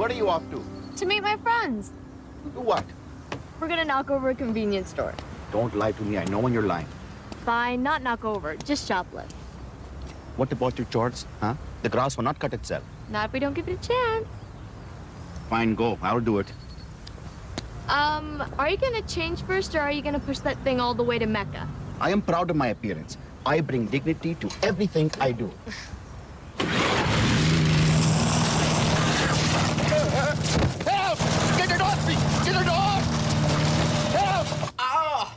What are you off to? To meet my friends. To what? We're gonna knock over a convenience store. Don't lie to me. I know when you're lying. Fine, not knock over, just shoplift. What about your chores, huh? The grass will not cut itself. Not if we don't give it a chance. Fine, go. I'll do it. Are you gonna change first, or are you gonna push that thing all the way to Mecca? I am proud of my appearance. I bring dignity to everything I do. Help! Get it off me! Get it off! Help! Ah!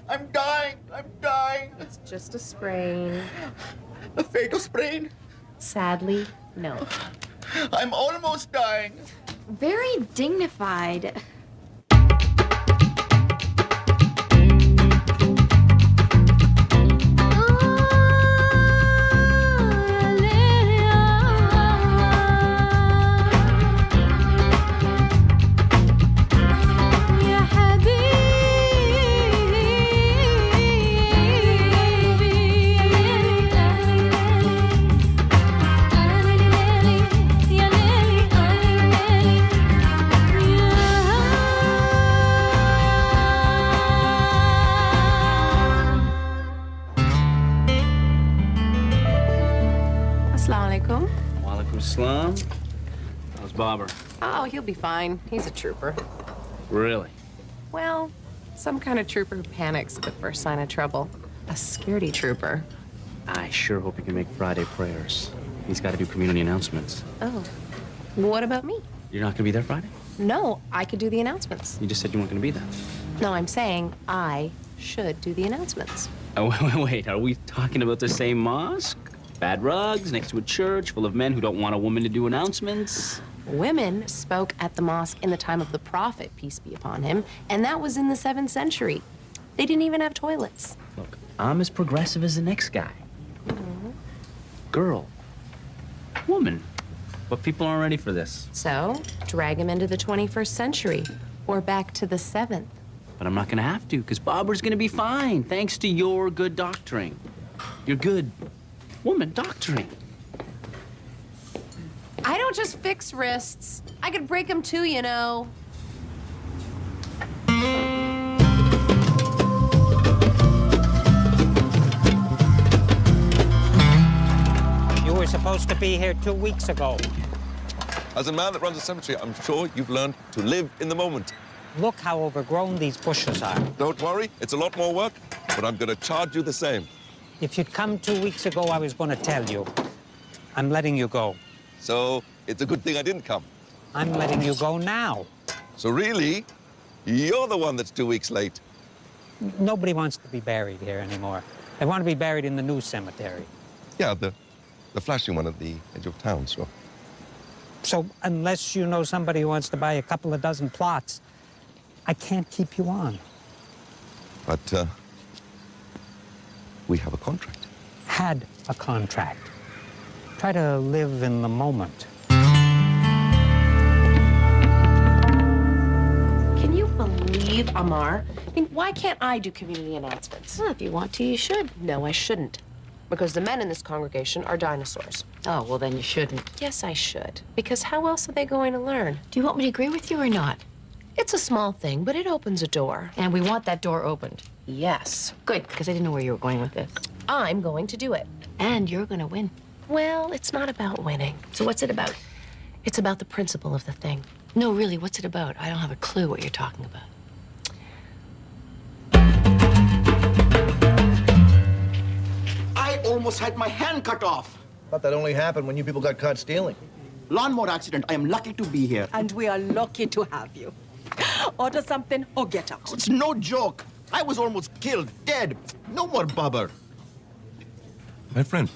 I'm dying! I'm dying! It's just a sprain. A fatal sprain? Sadly, no. I'm almost dying. Very dignified. Islam? How's Bobber? Oh, he'll be fine. He's a trooper. Really? Well, some kind of trooper who panics at the first sign of trouble. A scaredy trooper. I sure hope he can make Friday prayers. He's got to do community announcements. Oh. What about me? You're not going to be there Friday? No, I could do the announcements. You just said you weren't going to be there. No, I'm saying I should do the announcements. Oh, wait. Are we talking about the same mosque? Bad rugs next to a church full of men who don't want a woman to do announcements? Women spoke at the mosque in the time of the Prophet, peace be upon him, and that was in the 7th century. They didn't even have toilets. Look, I'm as progressive as the next guy. Mm-hmm. Girl. Woman. But people aren't ready for this. So, drag him into the 21st century, or back to the 7th. But I'm not gonna have to, because Bobber's gonna be fine, thanks to your good doctoring. Your good woman doctoring. I don't just fix wrists. I could break them too, you know. You were supposed to be here 2 weeks ago. As a man that runs a cemetery, I'm sure you've learned to live in the moment. Look how overgrown these bushes are. Don't worry, it's a lot more work, but I'm going to charge you the same. If you'd come 2 weeks ago, I was going to tell you. I'm letting you go. So it's a good thing I didn't come. I'm letting you go now. So really, you're the one that's 2 weeks late. Nobody wants to be buried here anymore. They want to be buried in the new cemetery. Yeah, the flashing one at the edge of town, so. So unless you know somebody who wants to buy a couple of dozen plots, I can't keep you on. But we have a contract. Had a contract. Try to live in the moment. Can you believe, Amar? I mean, why can't I do community announcements? Well, if you want to, you should. No, I shouldn't. Because the men in this congregation are dinosaurs. Oh, well, then you shouldn't. Yes, I should. Because how else are they going to learn? Do you want me to agree with you or not? It's a small thing, but it opens a door. And we want that door opened. Yes. Good, because I didn't know where you were going with this. I'm going to do it. And you're going to win. Well, it's not about winning. So what's it about? It's about the principle of the thing. No, really, what's it about? I don't have a clue what you're talking about. I almost had my hand cut off. Thought that only happened when you people got caught stealing. Lawnmower accident. I am lucky to be here. And we are lucky to have you. Order something or get out. It's no joke. I was almost killed, dead. No more bubber. My friend,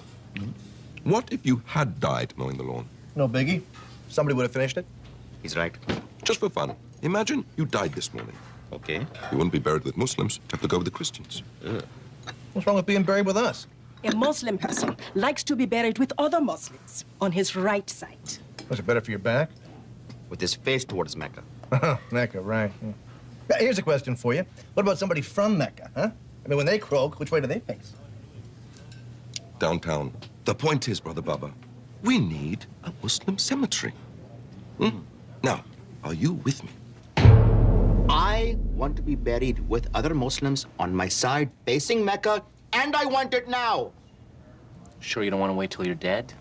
what if you had died mowing the lawn? No biggie. Somebody would have finished it. He's right. Just for fun. Imagine you died this morning. Okay. You wouldn't be buried with Muslims. You'd have to go with the Christians. What's wrong with being buried with us? A Muslim person likes to be buried with other Muslims on his right side. Was it better for your back? With his face towards Mecca. Mecca, right. Yeah. Here's a question for you. What about somebody from Mecca, huh? I mean, when they croak, which way do they face? Downtown. The point is, Brother Baba, we need a Muslim cemetery. Now, are you with me? I want to be buried with other Muslims on my side, facing Mecca, and I want it now. Sure you don't want to wait till you're dead?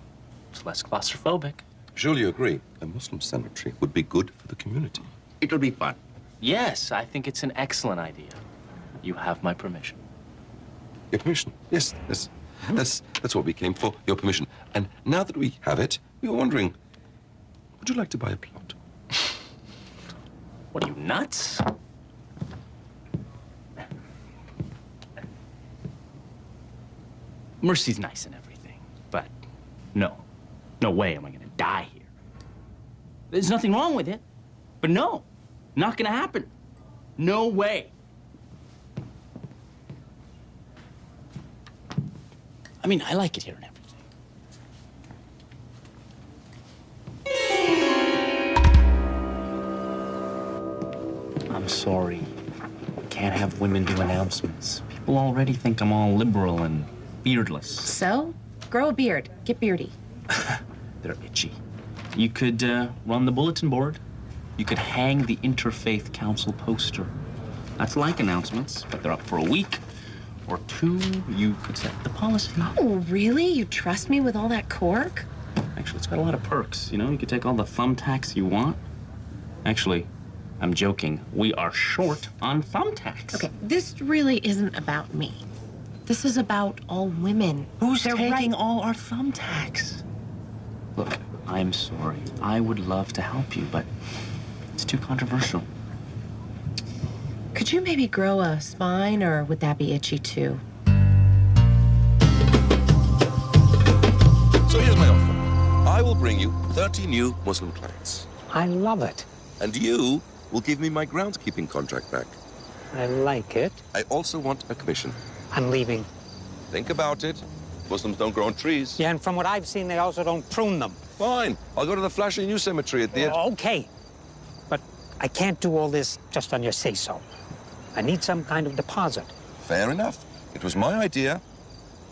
It's less claustrophobic. Surely you agree a Muslim cemetery would be good for the community. It'll be fun. Yes, I think it's an excellent idea. You have my permission. Your permission? Yes, yes. That's what we came for, your permission. And now that we have it, we were wondering, would you like to buy a plot? What are you, nuts? Mercy's nice and everything, but no. No way am I gonna die here. There's nothing wrong with it, but no, not gonna happen. No way. I mean, I like it here and everything. I'm sorry. Can't have women do announcements. People already think I'm all liberal and beardless. So, grow a beard. Get beardy. They're itchy. You could run the bulletin board. You could hang the Interfaith Council poster. That's like announcements, but they're up for a week or two. You could set the policy. Oh, really? You trust me with all that cork? Actually, it's got a lot of perks, you know? You could take all the thumbtacks you want. Actually, I'm joking. We are short on thumbtacks. Okay, this really isn't about me. This is about all women. Who's They're taking right. all our thumbtacks? Look, I'm sorry. I would love to help you, but it's too controversial. Could you maybe grow a spine, or would that be itchy too? So here's my offer. I will bring you 30 new Muslim clients. I love it. And you will give me my groundskeeping contract back. I like it. I also want a commission. I'm leaving. Think about it. Muslims don't grow on trees. Yeah, and from what I've seen, they also don't prune them. Fine. I'll go to the flashy new cemetery at the end. Okay. But I can't do all this just on your say-so. I need some kind of deposit. Fair enough. It was my idea.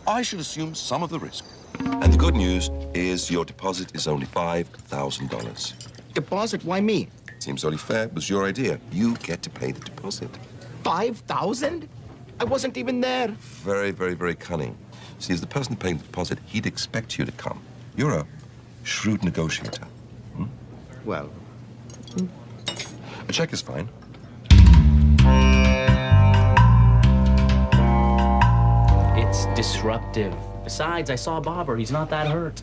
I should assume some of the risk. And the good news is your deposit is only $5,000. Deposit? Why me? Seems only fair. It was your idea. You get to pay the deposit. 5,000? I wasn't even there. Very, very, very cunning. See, as the person paying the deposit, he'd expect you to come. You're a shrewd negotiator. Well, A check is fine. It's disruptive. Besides, I saw Bobber. He's not that hurt.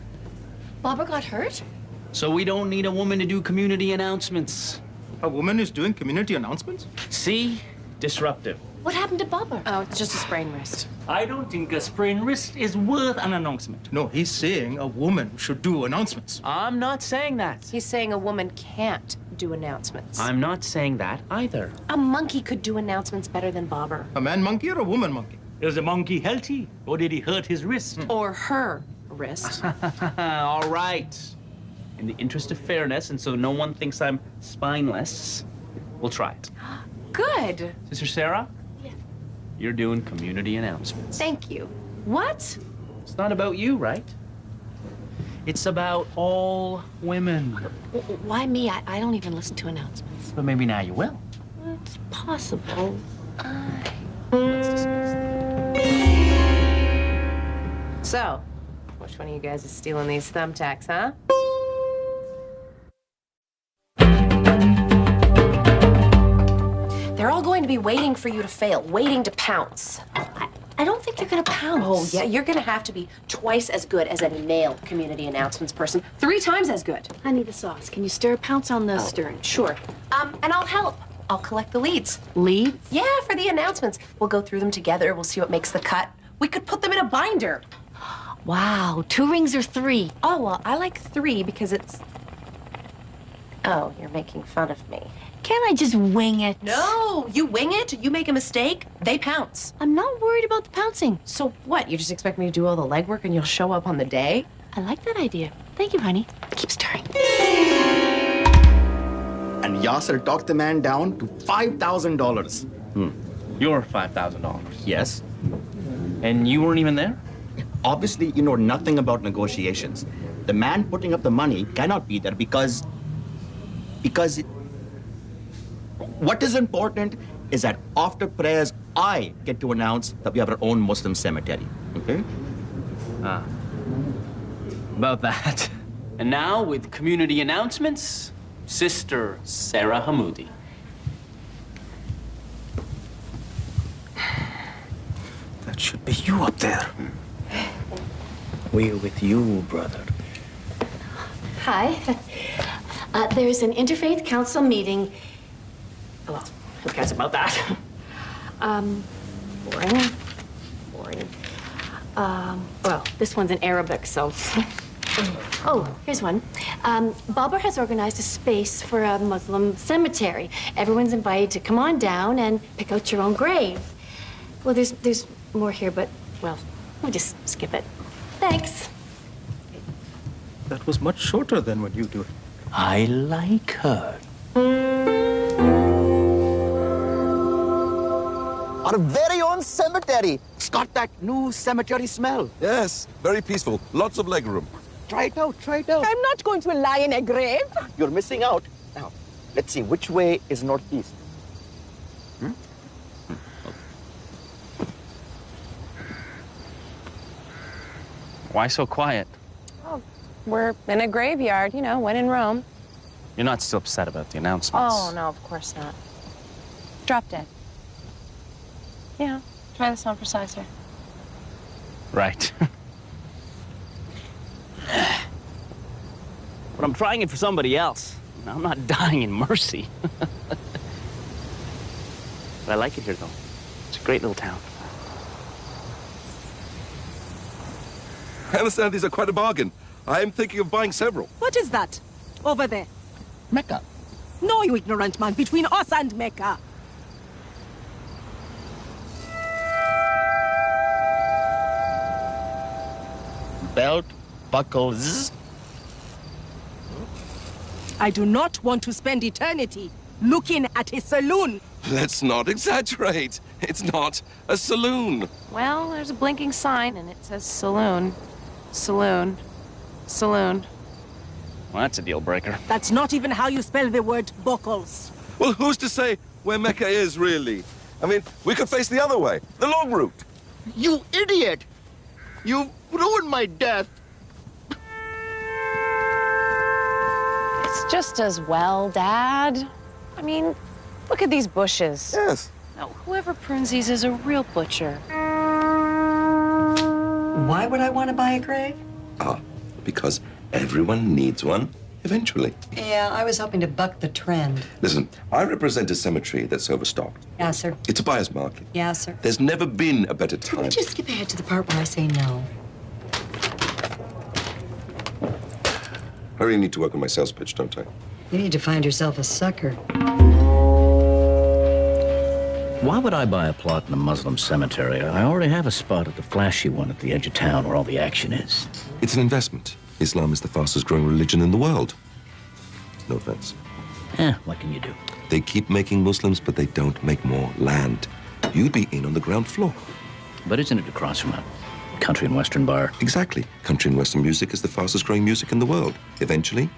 Barbara got hurt? So we don't need a woman to do community announcements. A woman is doing community announcements? See? Disruptive. What happened to Barbara? Oh, it's just a sprained wrist. I don't think a sprained wrist is worth an announcement. No, he's saying a woman should do announcements. I'm not saying that. He's saying a woman can't do announcements. I'm not saying that either. A monkey could do announcements better than Bobber. A man monkey or a woman monkey? Is the monkey healthy, or did he hurt his wrist? Or her wrist. All right. In the interest of fairness, and so no one thinks I'm spineless, we'll try it. Good. Sister Sarah? Yeah. You're doing community announcements. Thank you. What? It's not about you, right? It's about all women. Why me? I don't even listen to announcements. But maybe now you will. It's possible. Let's discuss. So, which one of you guys is stealing these thumbtacks, huh? They're all going to be waiting for you to fail, waiting to pounce. I don't think they're gonna pounce. Oh, yeah, you're gonna have to be twice as good as a male community announcements person. 3 times as good. I need the sauce. Can you stir a pounce on the stirring? Sure. And I'll help. I'll collect the leads. Leads? Yeah, for the announcements. We'll go through them together. We'll see what makes the cut. We could put them in a binder. Wow, 2 rings or 3? Oh, well, I like 3 because it's... Oh, you're making fun of me. Can't I just wing it? No, you wing it, you make a mistake, they pounce. I'm not worried about the pouncing. So what, you just expect me to do all the legwork and you'll show up on the day? I like that idea. Thank you, honey. Keep stirring. and Yasser talked the man down to $5,000. Your $5,000. Yes. And you weren't even there? Obviously, you know nothing about negotiations. The man putting up the money cannot be there because Because what is important is that after prayers, I get to announce that we have our own Muslim cemetery, okay? About that. And now, with community announcements, Sister Sarah Hamoudi. That should be you up there. We're with you, brother. Hi. There's an interfaith council meeting. Well, who cares about that? Boring. Boring. Well, this one's in Arabic, so. Oh, here's one. Barbara has organized a space for a Muslim cemetery. Everyone's invited to come on down and pick out your own grave. Well, there's more here, but, well, we'll just skip it. Thanks. That was much shorter than what you do. I like her. Our very own cemetery. It's got that new cemetery smell. Yes, very peaceful. Lots of legroom. Try it out, try it out. I'm not going to lie in a grave. You're missing out. Now, let's see, which way is northeast? Why so quiet? Oh, we're in a graveyard, you know, when in Rome. You're not still upset about the announcements? Oh, no, of course not. Drop dead. Yeah, try the sound processor. Right. But I'm trying it for somebody else. I'm not dying in mercy. But I like it here, though. It's a great little town. I understand these are quite a bargain. I am thinking of buying several. What is that? Over there. Mecca. No, you ignorant man. Between us and Mecca. Belt buckles. I do not want to spend eternity looking at a saloon. Let's not exaggerate. It's not a saloon. Well, there's a blinking sign, and it says saloon. Saloon. Saloon. Well, that's a deal breaker. That's not even how you spell the word buckles. Well, who's to say where Mecca is, really? I mean, we could face the other way, the long route. You idiot! You've ruined my death. It's just as well, Dad. I mean, look at these bushes. Yes. Now, whoever prunes these is a real butcher. Why would I want to buy a grave? Because everyone needs one eventually. Yeah, I was hoping to buck the trend. Listen, I represent a cemetery that's overstocked. Yeah, sir. It's a buyer's market. Yeah, sir. There's never been a better Can we time. just skip ahead to the part where I say no? I really need to work on my sales pitch, don't I? You need to find yourself a sucker. Why would I buy a plot in a Muslim cemetery? I already have a spot at the flashy one at the edge of town where all the action is. It's an investment. Islam is the fastest growing religion in the world. No offense. What can you do? They keep making Muslims, but they don't make more land. You'd be in on the ground floor. But isn't it across from a country and western bar? Exactly. Country and western music is the fastest growing music in the world. Eventually,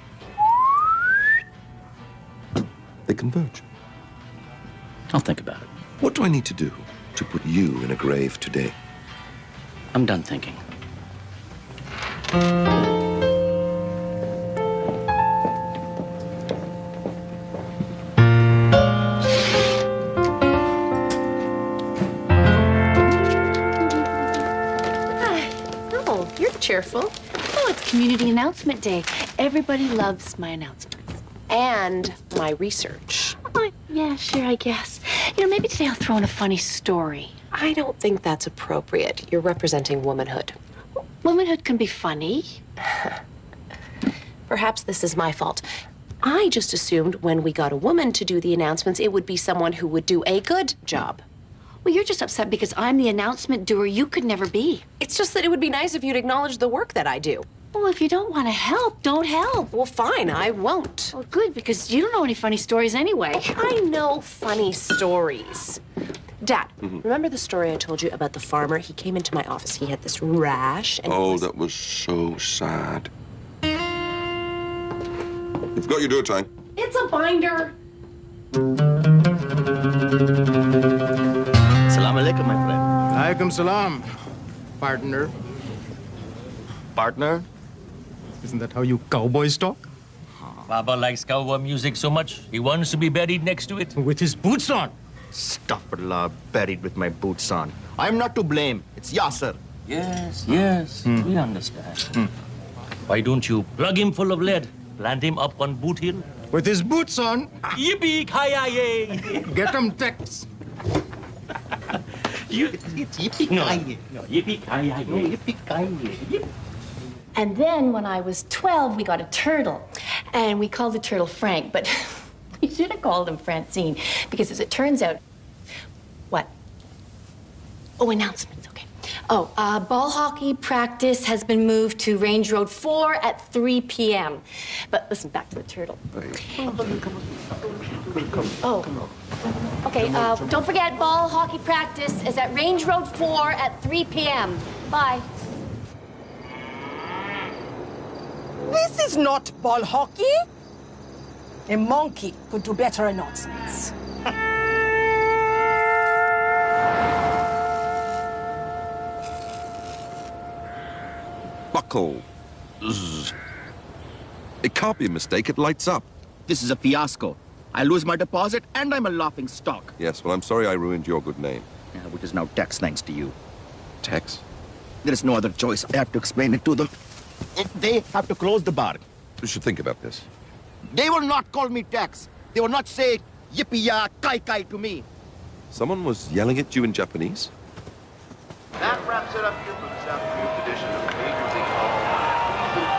they converge. I'll think about it. What do I need to do to put you in a grave today? I'm done thinking. Oh, you're cheerful. Oh, it's community announcement day. Everybody loves my announcements. And my research. Oh, yeah, sure, I guess. You know, maybe today I'll throw in a funny story. I don't think that's appropriate. You're representing womanhood. Womanhood can be funny. Perhaps this is my fault. I just assumed when we got a woman to do the announcements, it would be someone who would do a good job. Well, you're just upset because I'm the announcement doer you could never be. It's just that it would be nice if you'd acknowledge the work that I do. Well, if you don't want to help, don't help. Well, fine, I won't. Well, good, because you don't know any funny stories anyway. I know funny stories. Dad, remember the story I told you about the farmer? He came into my office. He had this rash and that was so sad. You've got your do time. It's a binder. Salam alaikum, my friend. Alaikum salam, partner. Partner? Isn't that how you cowboys talk? Baba likes cowboy music so much, he wants to be buried next to it. With his boots on. Astaghfirullah, buried with my boots on. I'm not to blame. It's Yasser. Yes, we understand. Why don't you plug him full of lead, plant him up on Boot Hill? With his boots on. Yippee-ki-yay! Get him Tex. It's yippee-ki-yay. No, yippee-ki-yay. No, yippee-ki-yay. And then when I was 12, we got a turtle. And we called the turtle Frank, but we should have called him Francine. Because as it turns out... What? Oh, announcements, okay. Oh, ball hockey practice has been moved to Range Road 4 at 3 p.m. But listen, back to the turtle. Oh. Okay, don't forget, ball hockey practice is at Range Road 4 at 3 p.m. Bye. This is not ball hockey. A monkey could do better announcements. Buckle. Zzz. It can't be a mistake. It lights up. This is a fiasco. I lose my deposit and I'm a laughing stock. Yes, well, I'm sorry I ruined your good name. Yeah, which is now Tex, thanks to you. Tex? There is no other choice. I have to explain it to them. They have to close the bar. You should think about this. They will not call me Tex. They will not say yippee-ya, kai-kai to me. Someone was yelling at you in Japanese? That wraps it up here for this afternoon's edition of Major League Baseball. Please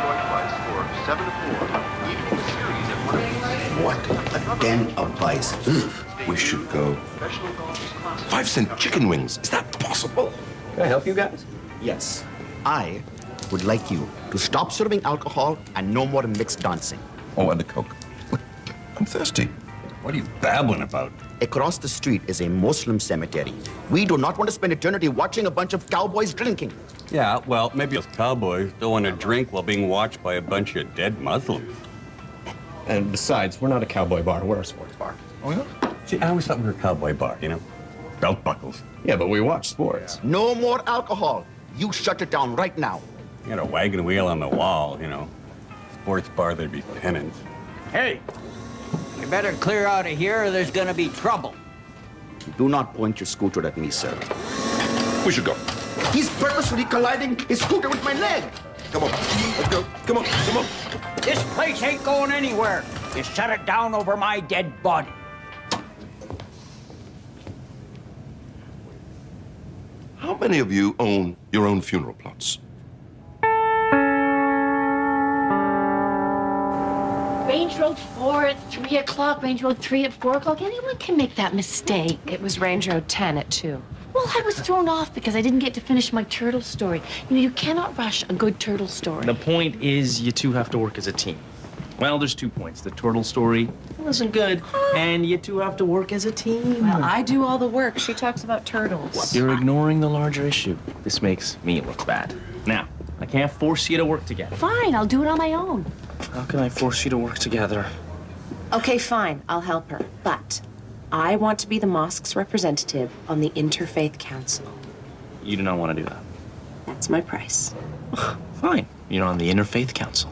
join Vice for 7 to 4, leaving the series at 1 What a den of vice. We should go. 5-cent chicken wings. Is that possible? Can I help you guys? Yes. I would like you to stop serving alcohol and no more mixed dancing. Oh, and a Coke. I'm thirsty. What are you babbling about? Across the street is a Muslim cemetery. We do not want to spend eternity watching a bunch of cowboys drinking. Yeah, well, maybe those cowboys don't want to drink while being watched by a bunch of dead Muslims. And besides, we're not a cowboy bar, we're a sports bar. Oh, yeah? See, I always thought we were a cowboy bar, you know? Belt buckles. Yeah, but we watch sports. No more alcohol. You shut it down right now. You got a wagon wheel on the wall, you know? Sports bar, there'd be pennants. Hey, you better clear out of here or there's gonna be trouble. Do not point your scooter at me, sir. We should go. He's purposely colliding his scooter with my leg. Come on, let's go. Come on, come on. This place ain't going anywhere. You shut it down over my dead body. How many of you own your own funeral plots? Range Road 4 at 3 o'clock, Range Road 3 at 4 o'clock. Anyone can make that mistake. It was Range Road 10 at 2. Well, I was thrown off because I didn't get to finish my turtle story. You know, you cannot rush a good turtle story. The point is you two have to work as a team. Well, there's 2 points. The turtle story wasn't good, and you two have to work as a team. Well, I do all the work. She talks about turtles. You're ignoring the larger issue. This makes me look bad. Now, I can't force you to work together. Fine, I'll do it on my own. How can I force you to work together? Okay, fine. I'll help her. But I want to be the mosque's representative on the Interfaith Council. You do not want to do that. That's my price. Fine. You're on the Interfaith Council.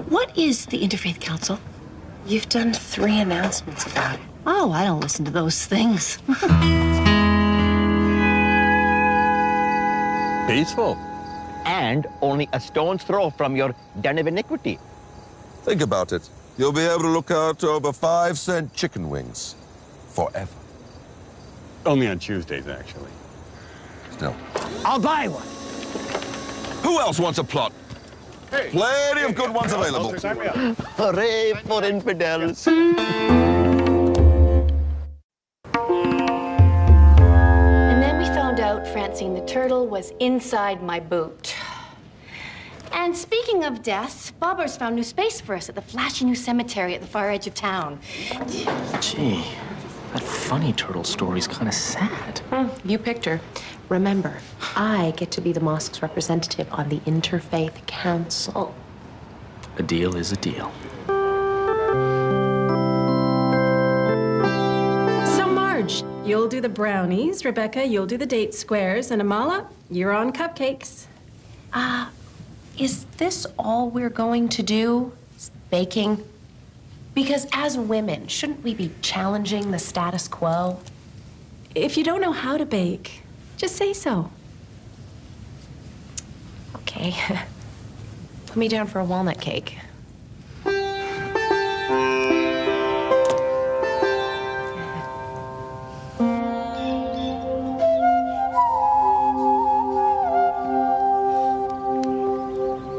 What is the Interfaith Council? You've done 3 announcements about it. Oh, I don't listen to those things. Peaceful. And only a stone's throw from your den of iniquity. Think about it. You'll be able to look out over 5-cent chicken wings. Forever. Only on Tuesdays, actually. Still. I'll buy one. Who else wants a plot? Hey. Plenty of good ones available. Hooray for infidels. And then we found out Francine the turtle was inside my boot. And speaking of death, Bobber's found new space for us at the flashy new cemetery at the far edge of town. Gee, that funny turtle story's kind of sad. You picked her. Remember, I get to be the mosque's representative on the Interfaith Council. A deal is a deal. You'll do the brownies. Rebecca, you'll do the date squares. And Amala, you're on cupcakes. Is this all we're going to do? Baking? Because as women, shouldn't we be challenging the status quo? If you don't know how to bake, just say so. Okay. Put me down for a walnut cake.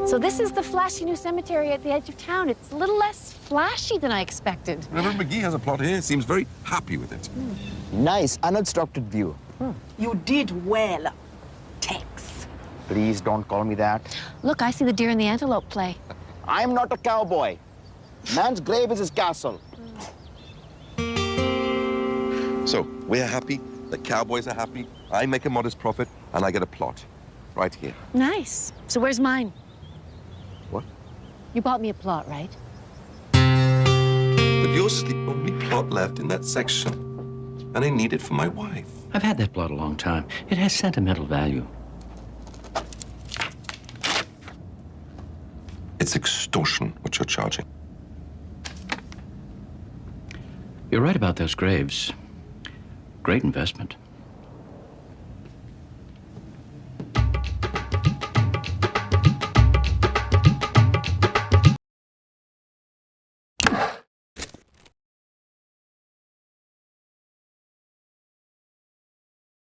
So this is the flashy new cemetery at the edge of town. It's a little less flashy than I expected. Reverend McGee has a plot here. Seems very happy with it. Nice, unobstructed view. You did well, Tex. Please don't call me that. Look, I see the deer and the antelope play. I'm not a cowboy. Man's grave is his castle. So, we're happy, the cowboys are happy, I make a modest profit, and I get a plot. Right here. Nice. So where's mine? What? You bought me a plot, right? But yours is the only plot left in that section. And I need it for my wife. I've had that plot a long time. It has sentimental value. It's extortion, what you're charging. You're right about those graves. Great investment.